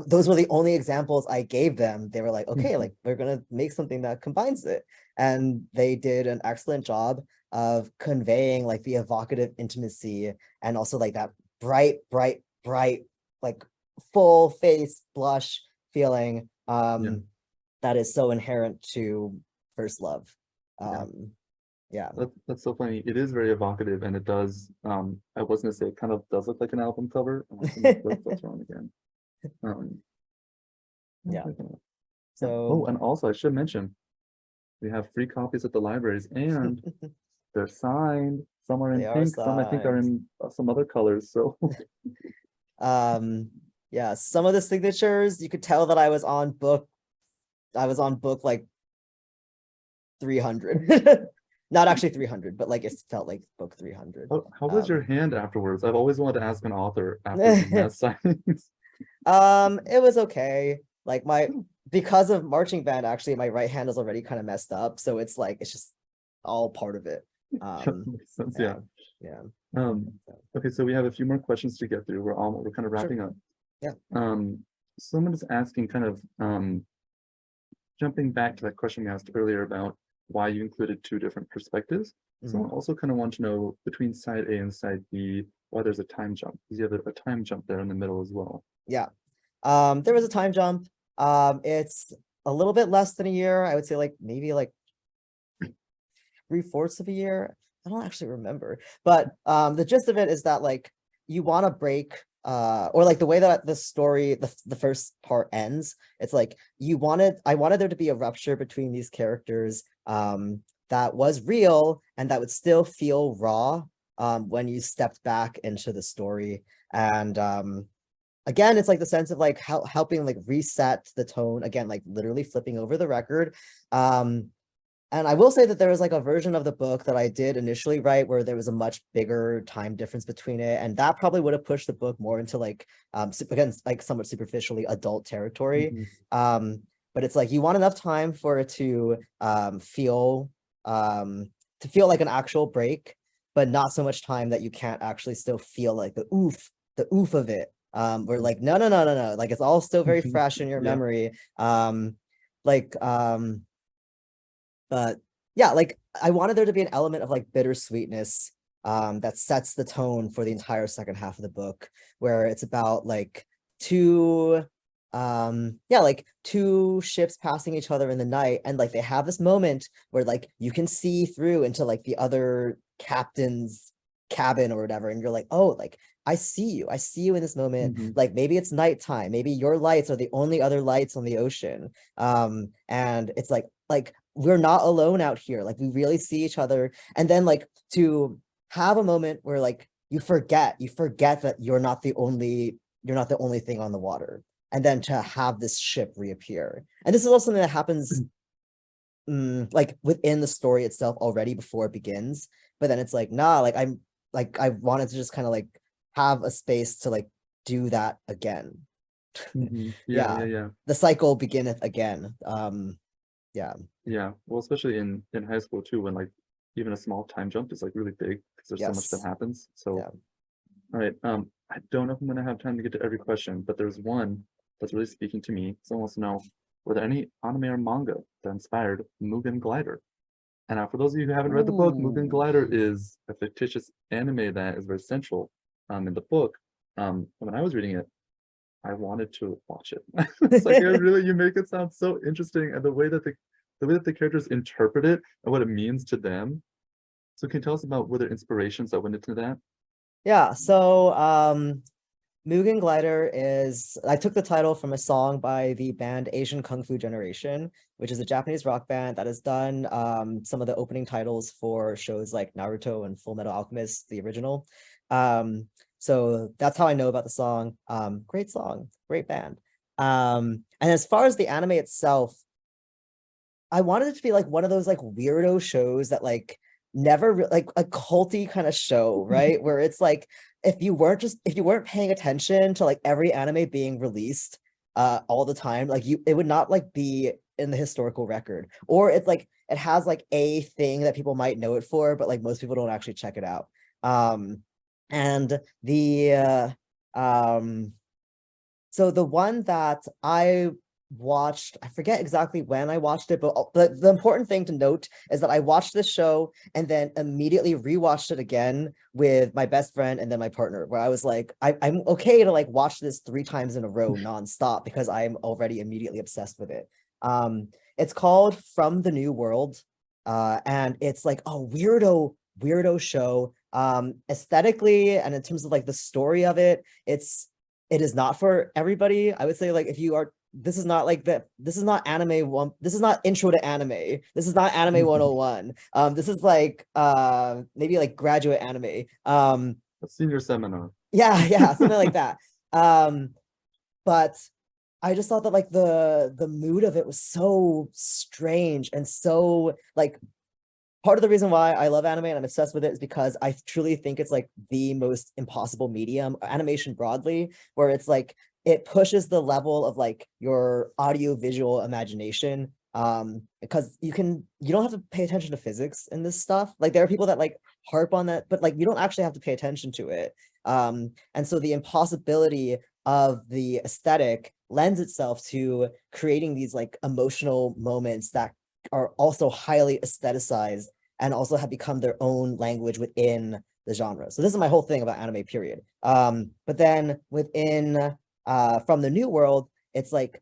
those were the only examples I gave them, they were like, okay, like we're gonna make something that combines it. And they did an excellent job of conveying like the evocative intimacy, and also like that bright, like full face blush feeling that is so inherent to first love. Yeah. That's so funny. It is very evocative, and it does, I was gonna say, it kind of does look like an album cover. That's wrong again. Yeah. Oh, So and also I should mention, we have free copies at the libraries, and they're signed. Some are in They are pink, some I think are in some other colors. So yeah, some of the signatures, you could tell that I was on book like 300. Not actually 300, but like it felt like book 300. how was your hand afterwards? I've always wanted to ask an author after doing that signings. It was okay. Like because of marching band, actually my right hand is already kind of messed up, so it's like it's just all part of it. Makes sense, yeah. Yeah. Okay, so we have a few more questions to get through. We're kind of wrapping up. Yeah. Someone is asking, kind of jumping back to that question we asked earlier about why you included two different perspectives. Someone also kind of wants to know, between side A and side B, why there's a time jump, because you have a time jump there in the middle as well. Yeah. There was a time jump. It's a little bit less than a year. I would say like maybe like 3/4 of a year. don't actually remember, but the gist of it is that like you want to break or like the way that the story, the first part ends, it's like I wanted there to be a rupture between these characters that was real and that would still feel raw when you stepped back into the story. And again, it's like the sense of like helping like reset the tone, again, like literally flipping over the record. And I will say that there was like a version of the book that I did initially write where there was a much bigger time difference between it. And that probably would have pushed the book more into like, again, like somewhat superficially adult territory. But it's like you want enough time for it to feel like an actual break, but not so much time that you can't actually still feel like the oof of it. We're like, no. Like it's all still very fresh in your memory. But yeah, like I wanted there to be an element of like bittersweetness that sets the tone for the entire second half of the book, where it's about like two ships passing each other in the night, and like they have this moment where like you can see through into like the other captain's cabin or whatever, and you're like, oh, like I see you in this moment. Like maybe it's nighttime, maybe your lights are the only other lights on the ocean, and it's like we're not alone out here, like we really see each other. And then like to have a moment where like you forget that you're not the only thing on the water, and then to have this ship reappear. And this is also something that happens like within the story itself already before it begins, but then it's like, nah, like I wanted to just kind of like have a space to like do that again. Yeah. The cycle beginneth again. Yeah, well, especially in high school too, when like even a small time jump is like really big because there's so much that happens. So all right, I don't know if I'm gonna have time to get to every question, but there's one that's really speaking to me. Someone wants to know, were there any anime or manga that inspired Mugen Glider? And for those of you who haven't read the book, Mugen Glider is a fictitious anime that is very central in the book. When I was reading it, I wanted to watch it. It's like you make it sound so interesting, and the way that the characters interpret it and what it means to them. So can you tell us about were there inspirations that went into that? Yeah, so Mugen Glider I took the title from a song by the band Asian Kung Fu Generation, which is a Japanese rock band that has done some of the opening titles for shows like Naruto and Full Metal Alchemist, the original. So that's how I know about the song. Great song, great band. And as far as the anime itself, I wanted it to be like one of those like weirdo shows that like never like a culty kind of show, right? Where it's like if you weren't paying attention to like every anime being released all the time, like it would not like be in the historical record. Or it's like it has like a thing that people might know it for, but like most people don't actually check it out. And so the one that I watched, I forget exactly when I watched it, but the important thing to note is that I watched this show and then immediately rewatched it again with my best friend and then my partner, where I was like, I'm okay to like watch this 3 times in a row nonstop because I'm already immediately obsessed with it. It's called From the New World, and it's like a weirdo show. Aesthetically and in terms of like the story of it, it is not for everybody. I would say like if you are, this is not like this is not anime one, this is not intro to anime, this is not anime 101. This is like maybe like graduate anime, A senior seminar. yeah, something like that. But I just thought that like the mood of it was so strange and so like part of the reason why I love anime and I'm obsessed with it is because I truly think it's like the most impossible medium, animation broadly, where it's like it pushes the level of like your audio visual imagination. Because you don't have to pay attention to physics in this stuff. Like there are people that like harp on that, but like you don't actually have to pay attention to it. And so the impossibility of the aesthetic lends itself to creating these like emotional moments that are also highly aestheticized and also have become their own language within the genre. So this is my whole thing about anime, period. But then within From the New World, it's like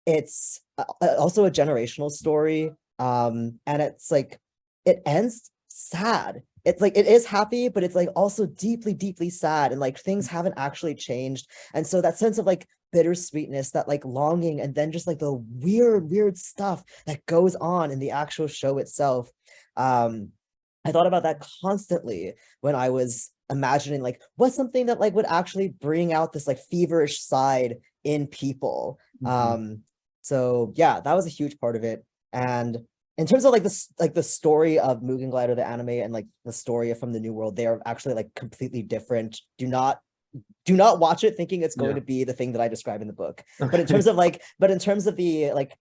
it's also a generational story, and it's like it ends sad. it's like it is happy, but it's like also deeply, deeply sad, and like things haven't actually changed. And so that sense of like bittersweetness, that like longing, and then just like the weird stuff that goes on in the actual show itself. I thought about that constantly when I was imagining like what's something that like would actually bring out this like feverish side in people. So yeah, that was a huge part of it. And in terms of like the story of Mugen Glider, the anime, and like the story from the New World, they are actually like completely different. Do not watch it thinking it's going to be the thing that I describe in the book. But in terms of like, the like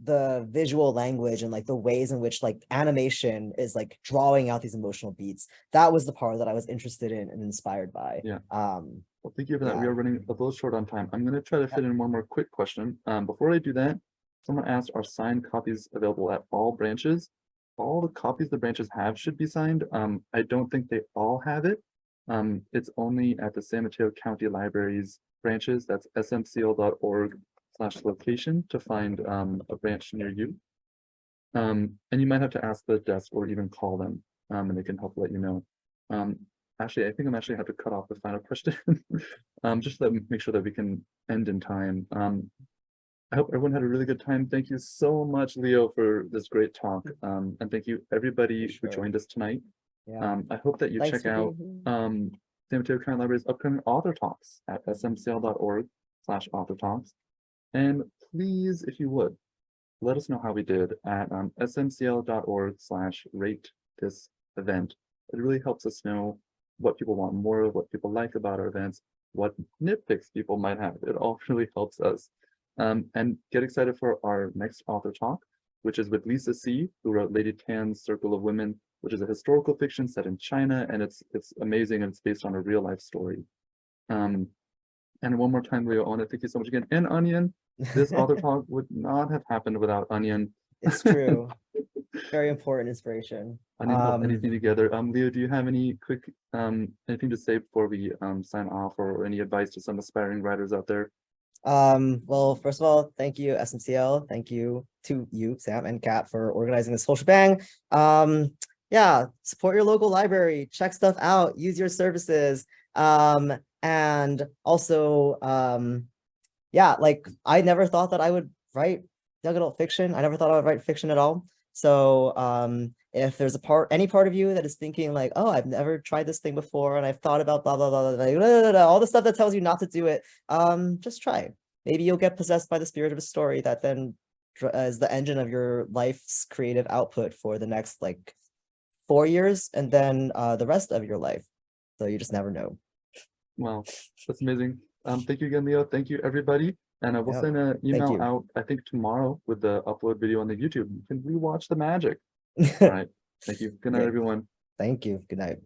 the visual language and like the ways in which like animation is like drawing out these emotional beats, that was the part that I was interested in and inspired by. Well, thank you for that. We are running a little short on time. I'm going to try to fit in one more quick question. Before I do that, someone asked, are signed copies available at all branches? All the copies the branches have should be signed. I don't think they all have it. It's only at the San Mateo County Library's branches. That's smcl.org/location to find a branch near you. And you might have to ask the desk or even call them, and they can help let you know. Actually, I think I'm actually have to cut off the final question, just to make sure that we can end in time. I hope everyone had a really good time. Thank you so much, Leo, for this great talk. And thank you everybody who joined us tonight. I hope that you check out San Mateo County Library's upcoming author talks at smcl.org/author talks. And please, if you would, let us know how we did at smcl.org/rate this event. It really helps us know what people want more of, what people like about our events, what nitpicks people might have. It all really helps us. And get excited for our next author talk, which is with Lisa C., who wrote Lady Tan's Circle of Women, which is a historical fiction set in China, and it's amazing, and it's based on a real life story. And one more time, Leo, I want to thank you so much again. And Onion, this author talk would not have happened without Onion. It's true. Very important inspiration. Onion held anything together. Leo, do you have any quick anything to say before we sign off, or any advice to some aspiring writers out there? Well, first of all, thank you, SMCL. Thank you to you, Sam and Kat, for organizing this whole shebang. Yeah, support your local library, check stuff out, use your services. And also, yeah, like I never thought that I would write young adult fiction. I never thought I would write fiction at all. So if there's any part of you that is thinking like, oh, I've never tried this thing before, and I've thought about blah, blah, blah, blah, blah, blah, blah, all the stuff that tells you not to do it, just try. Maybe you'll get possessed by the spirit of a story that then is the engine of your life's creative output for the next like 4 years, and then the rest of your life. So you just never know. Wow, that's amazing. Thank you again, Leo. Thank you, everybody. And we'll send an email out, I think, tomorrow with the upload video on the YouTube. You can rewatch the magic. All right. Thank you. Good night, everyone. Thank you. Good night.